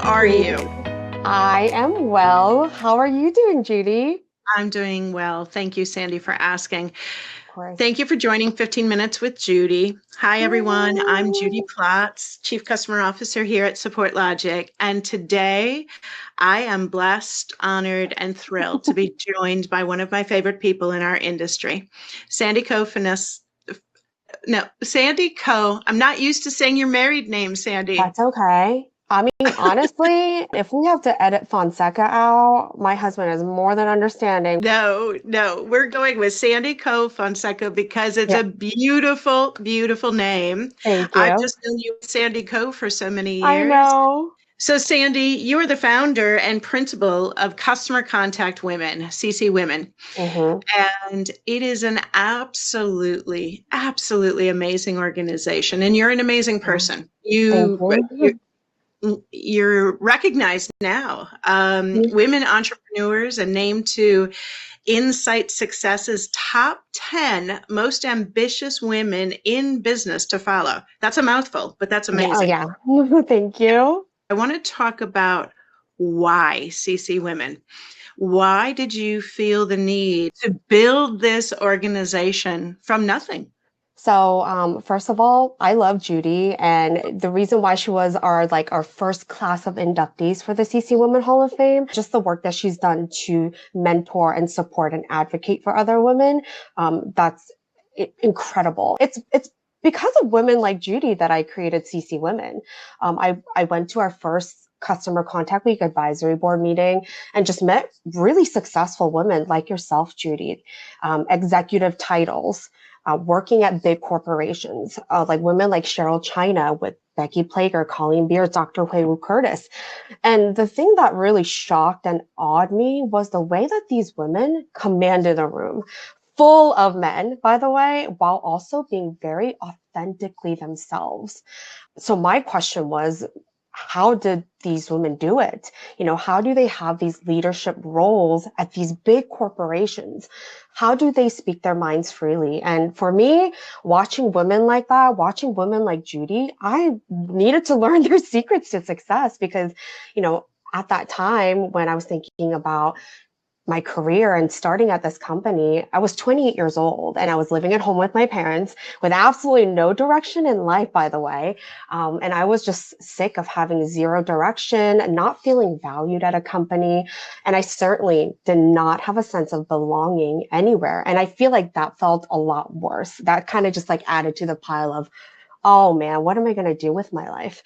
are you? I am well. How are you doing, Judy? I'm doing well. Thank you, Sandy, for asking. Of course. Thank you for joining 15 Minutes with Judy. Hi, everyone. I'm Judy Hi. Platts, Chief Customer Officer here at Support Logic. And today I am blessed, honored, and thrilled to be joined by one of my favorite people in our industry, Sandy Ko Finesse. No, Sandy Ko. I'm not used to saying your married name, Sandy. That's okay. I mean, honestly, if we have to edit Fonseca out, my husband is more than understanding. No, we're going with Sandy Ko Fonseca because it's Yeah, a beautiful, beautiful name. thank I've you. just known you as Sandy Ko for so many I years. know. So, Sandy, you are the founder and principal of Customer Contact Women, CCWomen, Hmm. and it is an absolutely, absolutely amazing organization. And you're an amazing person. Thank You you. you're recognized now. Women entrepreneurs and named to Insight Success's top 10 most ambitious women in business to follow. That's a mouthful, but that's Yeah, oh amazing. yeah. Thank you. I want to talk about why CCWomen. Why did you feel the need to build this organization from nothing? So, first of all, I love Judy, and the reason why she was our first class of inductees for the CC Women Hall of Fame, just the work that she's done to mentor and support and advocate for other women, that's incredible. It's because of women like Judy that I created CC Women. I went to our first customer contact week advisory board meeting and just met really successful women like yourself, Judy, executive titles, working at big corporations, like women like Cheryl China with Becky Plager, Colleen Beard, Dr. Huey Curtis. And the thing that really shocked and awed me was the way that these women commanded a room full of men, by the way, while also being very authentically themselves. So my question was, how did these women do it? How do they have these leadership roles at these big corporations? How do they speak their minds freely? And for me, watching women like that, watching women like Judy, I needed to learn their secrets to success because, you know, at that time when I was thinking about my career and starting at this company, I was 28 years old and I was living at home with my parents with absolutely no direction in life, by the way. And I was just sick of having zero direction, not feeling valued at a company. And I certainly did not have a sense of belonging anywhere. And I feel like that felt a lot worse. That kind of just like added to the pile of, oh man, what am I going to do with my life?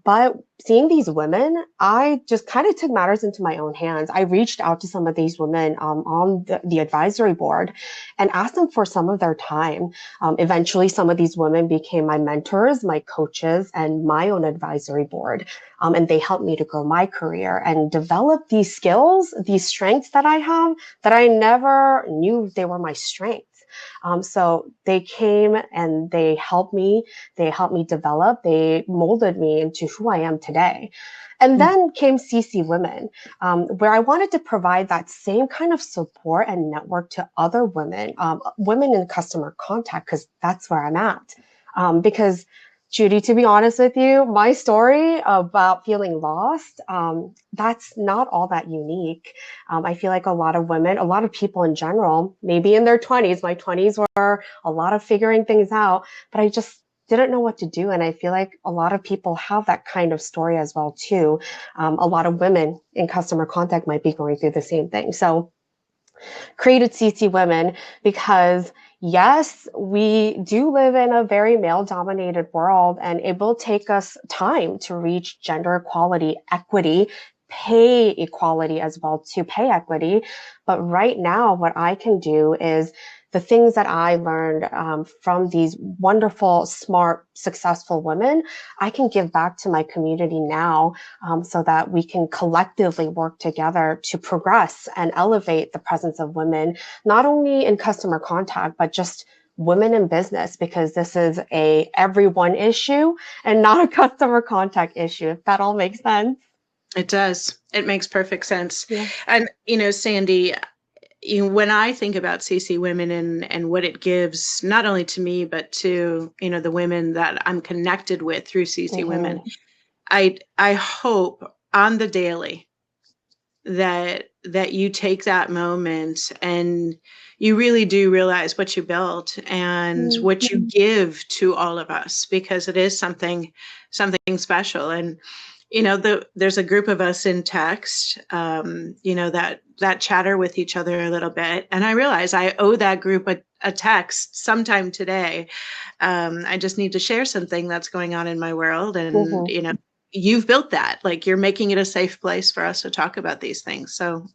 But seeing these women, I just kind of took matters into my own hands. I reached out to some of these women on the advisory board and asked them for some of their time. Eventually, some of these women became my mentors, my coaches, and my own advisory board. And they helped me to grow my career and develop these skills, these strengths that I have that I never knew they were my strengths. So they came and they helped me develop, they molded me into who I am today. And then came CC Women, where I wanted to provide that same kind of support and network to other women, women in customer contact, because that's where I'm at. Because Judy, to be honest with you, my story about feeling lost, that's not all that unique. I feel like a lot of women, a lot of people in general, maybe in their 20s, my 20s were a lot of figuring things out, but I just didn't know what to do. And I feel like a lot of people have that kind of story as well, too. A lot of women in customer contact might be going through the same thing. So created CC Women because yes, we do live in a very male dominated world and it will take us time to reach gender equality, equity, pay equality as well to pay equity. But right now, what I can do is the things that I learned from these wonderful, smart, successful women, I can give back to my community now so that we can collectively work together to progress and elevate the presence of women, not only in customer contact, but just women in business, because this is a everyone issue and not a customer contact issue, if that all makes sense. It does. It makes perfect sense. Yeah. And, Sandy, when I think about CC Women and what it gives, not only to me, but to, the women that I'm connected with through CC Women, Mm-hmm. I hope on the daily that you take that moment and you really do realize what you built and what you give to all of us, because it is something special. And there's a group of us in text, that chatter with each other a little bit, and I realize I owe that group a text sometime today. I just need to share something that's going on in my world, and Mm-hmm. you've built that. Like, you're making it a safe place for us to talk about these things. So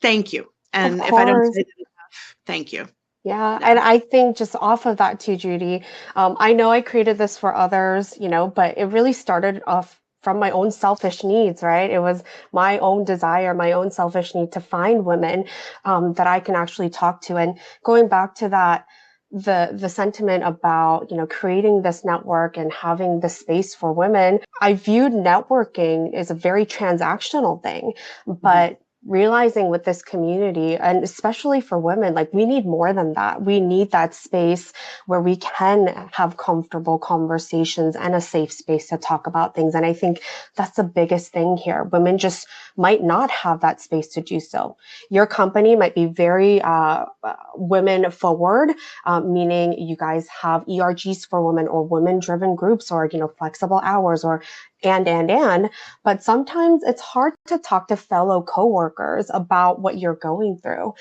thank you. Of And if I don't course. say that enough, thank you. Yeah, Yeah. and I think just off of that too, Judy, I know I created this for others, but it really started off from my own selfish needs, right? It was my own desire, my own selfish need to find women that I can actually talk to. And going back to that, the sentiment about, creating this network and having the space for women, I viewed networking as a very transactional thing, Mhm. but realizing with this community, and especially for women, like, we need more than that. We need that space where we can have comfortable conversations and a safe space to talk about things. And I think that's the biggest thing here. Women just might not have that space to do so. Your company might be very women forward, meaning you guys have ERGs for women, or women driven groups, or, flexible hours, or and but sometimes it's hard to talk to fellow coworkers about what you're going through.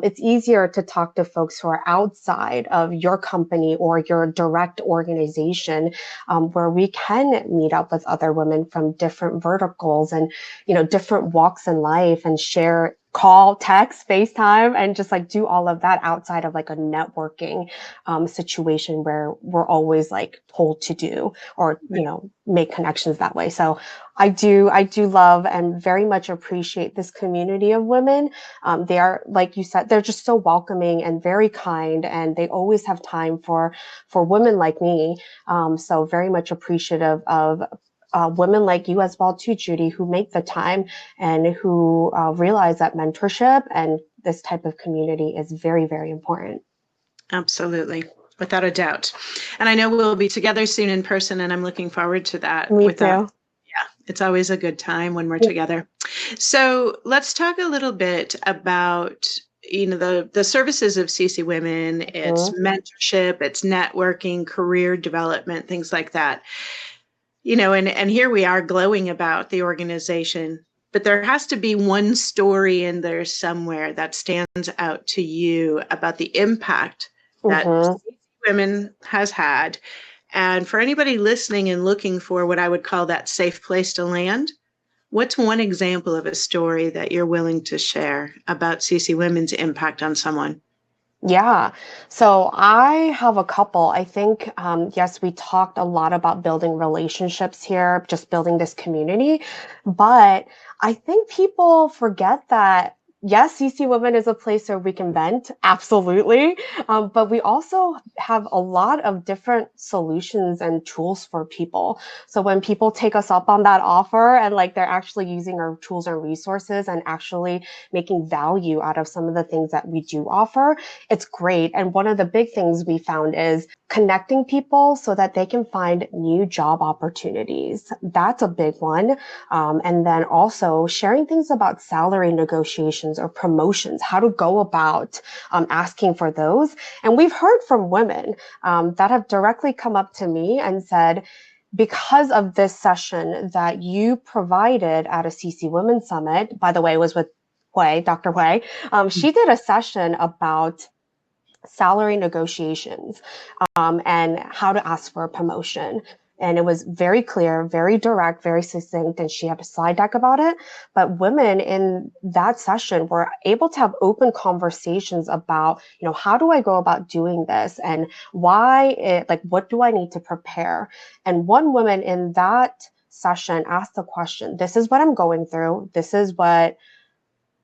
It's easier to talk to folks who are outside of your company or your direct organization, where we can meet up with other women from different verticals and, different walks in life, and share, call, text, FaceTime, and just like do all of that outside of like a networking situation where we're always like told to do, or, make connections that way. So I do love and very much appreciate this community of women. They are, like you said, they're just so welcoming and very kind, and they always have time for women like me. So very much appreciative of women like you as well too, Judy, who make the time and who realize that mentorship and this type of community is very, very important. Absolutely. Without a doubt. And I know we'll be together soon in person, and I'm looking forward to that. Me Without, too. yeah, it's always a good time when we're together. So let's talk a little bit about the services of CC Women. It's Mhm. mentorship, it's networking, career development, things like that. And here we are glowing about the organization, but there has to be one story in there somewhere that stands out to you about the impact that Mhm. Women has had. And for anybody listening and looking for what I would call that safe place to land, what's one example of a story that you're willing to share about CC Women's impact on someone? Yeah. So I have a couple. I think, yes, we talked a lot about building relationships here, just building this community. But I think people forget that, yes, CC Women is a place where we can vent, absolutely. But we also have a lot of different solutions and tools for people. So when people take us up on that offer, and like they're actually using our tools and resources and actually making value out of some of the things that we do offer, it's great. And one of the big things we found is connecting people so that they can find new job opportunities. That's a big one. And then also sharing things about salary negotiations or promotions, how to go about asking for those. And we've heard from women that have directly come up to me and said, because of this session that you provided at a CC Women Summit, by the way, it was with Hui, Dr. Hui, she did a session about salary negotiations, and how to ask for a promotion. And it was very clear, very direct, very succinct, and she had a slide deck about it. But women in that session were able to have open conversations about, how do I go about doing this, and like, what do I need to prepare? And one woman in that session asked the question, this is what I'm going through. This is what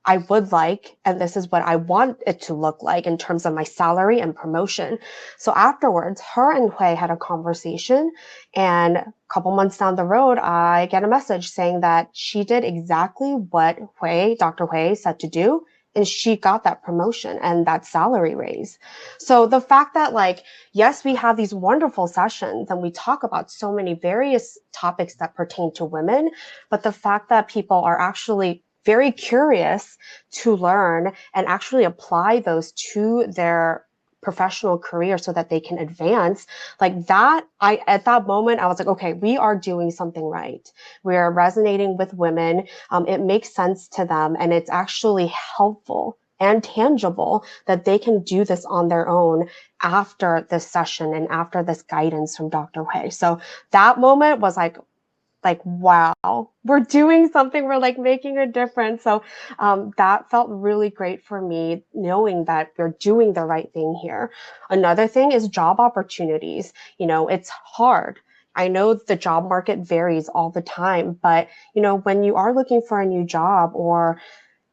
I would like, and this is what I want it to look like in terms of my salary and promotion. So afterwards, her and Hui had a conversation, and a couple months down the road, I get a message saying that she did exactly what Dr. Hui said to do, and she got that promotion and that salary raise. So the fact that like, yes, we have these wonderful sessions and we talk about so many various topics that pertain to women, but the fact that people are actually very curious to learn and actually apply those to their professional career so that they can advance like that, I at that moment I was like, okay, we are doing something right. We're resonating with women. It makes sense to them, and it's actually helpful and tangible that they can do this on their own after this session and after this guidance from Dr. Hui. So that moment was like, wow, we're doing something, we're like making a difference. So that felt really great for me, knowing that we're doing the right thing here. Another thing is job opportunities. You know, it's hard. I know the job market varies all the time, but you know, when you are looking for a new job, or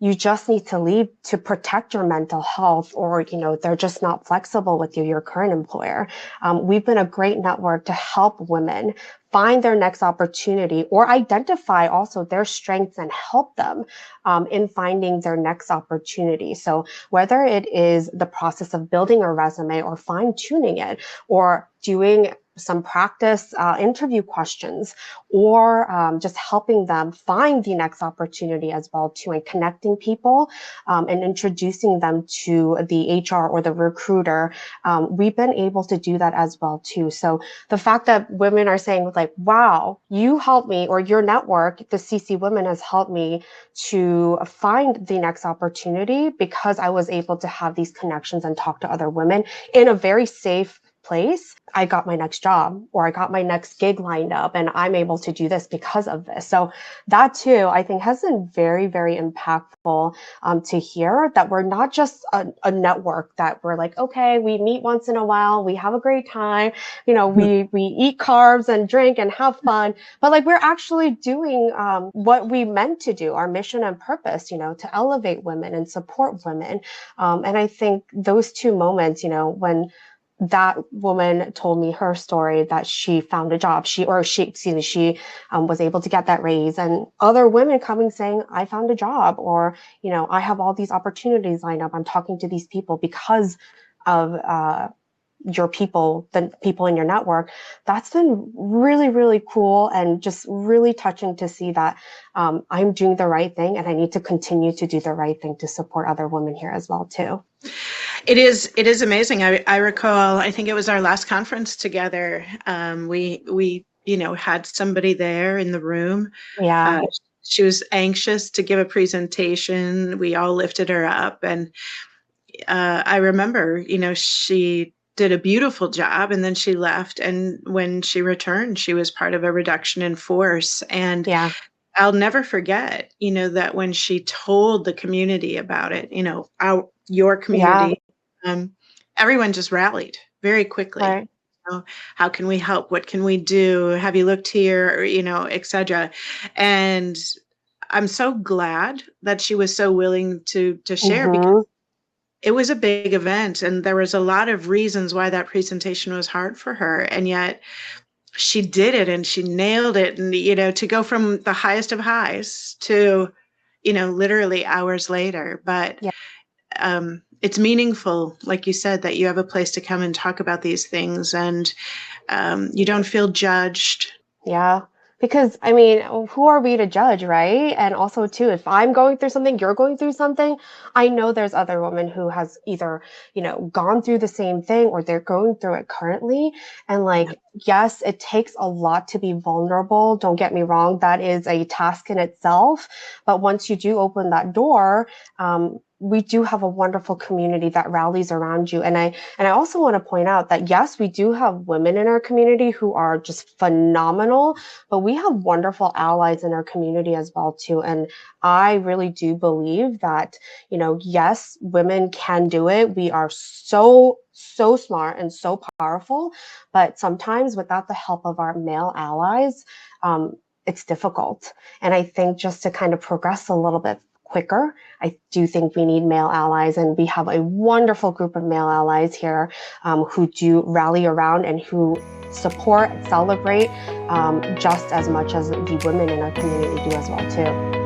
you just need to leave to protect your mental health, or you know they're just not flexible with you, your current employer, we've been a great network to help women find their next opportunity, or identify also their strengths and help them in finding their next opportunity. So whether it is the process of building a resume or fine tuning it, or doing some practice interview questions, or just helping them find the next opportunity as well too, and connecting people and introducing them to the HR or the recruiter, we've been able to do that as well too. So the fact that women are saying like, wow, you helped me, or your network, the CCWomen has helped me to find the next opportunity because I was able to have these connections and talk to other women in a very safe place. I got my next job, or I got my next gig lined up, and I'm able to do this because of this. So that too, I think has been very, very impactful to hear that we're not just a network that we're like, okay, we meet once in a while, we have a great time, you know, we eat carbs and drink and have fun, but like we're actually doing what we meant to do, our mission and purpose, you know, to elevate women and support women. And I think those two moments, you know, when that woman told me her story that she found a job, she was able to get that raise, and other women coming saying, I found a job, or, you know, I have all these opportunities lined up. I'm talking to these people because of your people, the people in your network. That's been really, really cool, and just really touching to see that I'm doing the right thing, and I need to continue to do the right thing to support other women here as well too. It is amazing. I recall, I think it was our last conference together. We you know, had somebody there in the room. Yeah. She was anxious to give a presentation. We all lifted her up, and I remember, you know, she did a beautiful job, and then she left. And when she returned, she was part of a reduction in force. And Yeah. I'll never forget, you know, that when she told the community about it, you know, your Yeah. community, everyone just rallied very quickly. Right. You know, how can we help? What can we do? Have you looked here? Or, you know, etc. And I'm so glad that she was so willing to share, because Mm-hmm. it was a big event, and there was a lot of reasons why that presentation was hard for her, and yet she did it, and she nailed it. And you know, to go from the highest of highs to, you know, literally hours later. But Yeah. it's meaningful, like you said, that you have a place to come and talk about these things, and you don't feel judged. Yeah. Because I mean, who are we to judge, right? And also too, if I'm going through something, you're going through something, I know there's other women who has either, you know, gone through the same thing, or they're going through it currently. And Yeah. like, yes, it takes a lot to be vulnerable. Don't get me wrong, that is a task in itself. But once you do open that door, we do have a wonderful community that rallies around you. And I also want to point out that yes, we do have women in our community who are just phenomenal, but we have wonderful allies in our community as well too. And I really do believe that, you know, yes, women can do it. We are so smart and so powerful, but sometimes without the help of our male allies, it's difficult. And I think just to kind of progress a little bit quicker, I do think we need male allies, and we have a wonderful group of male allies here who do rally around and who support, celebrate just as much as the women in our community do as well too.